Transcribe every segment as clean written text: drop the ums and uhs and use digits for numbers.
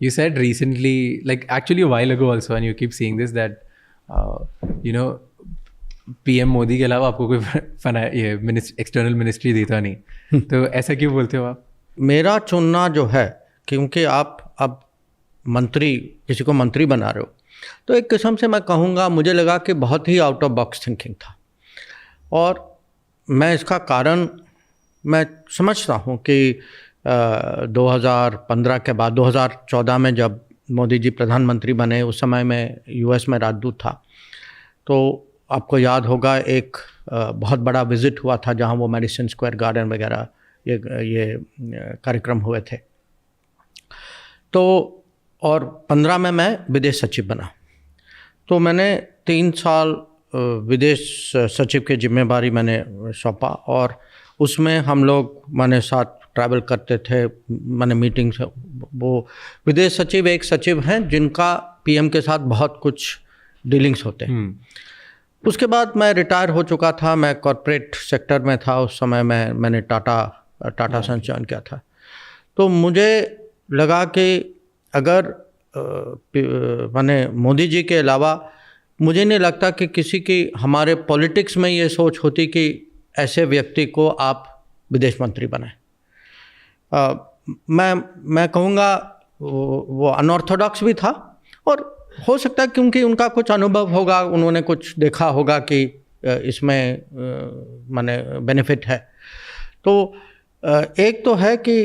You said recently, like actually a while ago also, and you keep seeing this, that you know, PM Modi के अलावा आपको कोई ये external ministry देता नहीं, तो ऐसा क्यों बोलते हो आप? मेरा चुनना जो है, क्योंकि आप अब मंत्री, किसी को मंत्री बना रहे हो, तो एक किस्म से मैं कहूँगा, मुझे लगा कि बहुत ही आउट ऑफ बॉक्स थिंकिंग था। और मैं इसका कारण मैं समझता हूँ कि 2015 के बाद 2014 में जब मोदी जी प्रधानमंत्री बने, उस समय मैं यूएस में राजदूत था। तो आपको याद होगा एक बहुत बड़ा विज़िट हुआ था जहाँ वो मेडिसन स्क्वायर गार्डन वगैरह ये कार्यक्रम हुए थे। तो और 15 में मैं विदेश सचिव बना। तो मैंने 3 साल विदेश सचिव की जिम्मेदारी मैंने सौंपा, और उसमें हम लोग मैंने साथ ट्रैवल करते थे, मैंने मीटिंग से। वो विदेश सचिव एक सचिव हैं जिनका पीएम के साथ बहुत कुछ डीलिंग्स होते हैं। उसके बाद मैं रिटायर हो चुका था, मैं कॉरपोरेट सेक्टर में था उस समय। मैंने टाटा सन्स ज्वाइन किया था। तो मुझे लगा कि अगर मैंने मोदी जी के अलावा मुझे नहीं लगता कि किसी की हमारे पॉलिटिक्स में ये सोच होती कि ऐसे व्यक्ति को आप विदेश मंत्री बनाएं। मैं कहूँगा वो अनऑर्थोडॉक्स भी था, और हो सकता है क्योंकि उनका कुछ अनुभव होगा, उन्होंने कुछ देखा होगा कि इसमें माने बेनिफिट है। तो एक तो है कि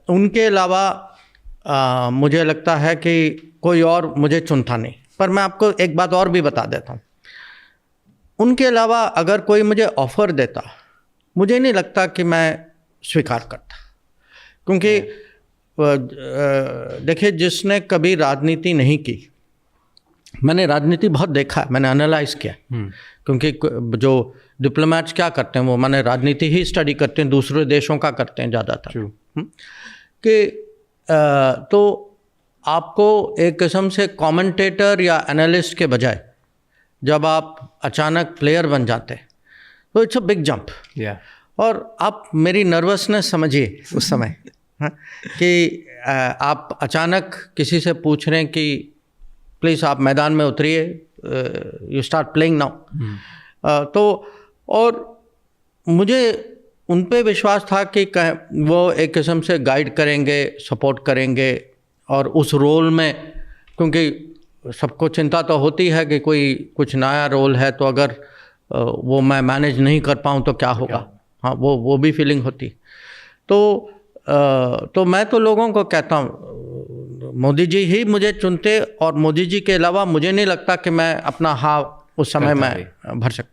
उनके अलावा मुझे लगता है कि कोई और मुझे चुनता नहीं। पर मैं आपको एक बात और भी बता देता हूँ, उनके अलावा अगर कोई मुझे ऑफ़र देता, मुझे नहीं लगता कि मैं स्वीकार करता। क्योंकि देखिए, जिसने कभी राजनीति नहीं की, मैंने राजनीति बहुत देखा, मैंने एनालाइज किया। क्योंकि जो डिप्लोमेट्स क्या करते हैं, वो मैंने राजनीति ही स्टडी करते हैं, दूसरे देशों का करते हैं ज़्यादातर। कि तो आपको एक किस्म से कमेंटेटर या एनालिस्ट के बजाय जब आप अचानक प्लेयर बन जाते हैं, तो इट्स अ बिग जंप। और आप मेरी नर्वसनेस समझिए उस समय कि आप अचानक किसी से पूछ रहे हैं कि प्लीज़ आप मैदान में उतरिए, यू स्टार्ट प्लेइंग नाउ। तो और मुझे उन पे विश्वास था कि वो एक किस्म से गाइड करेंगे, सपोर्ट करेंगे, और उस रोल में, क्योंकि सबको चिंता तो होती है कि कोई कुछ नया रोल है, तो अगर वो मैं मैनेज नहीं कर पाऊँ तो क्या होगा। हाँ, वो भी फीलिंग होती। तो मैं तो लोगों को कहता हूँ, मोदी जी ही मुझे चुनते, और मोदी जी के अलावा मुझे नहीं लगता कि मैं अपना हाँ उस समय में भर सकता।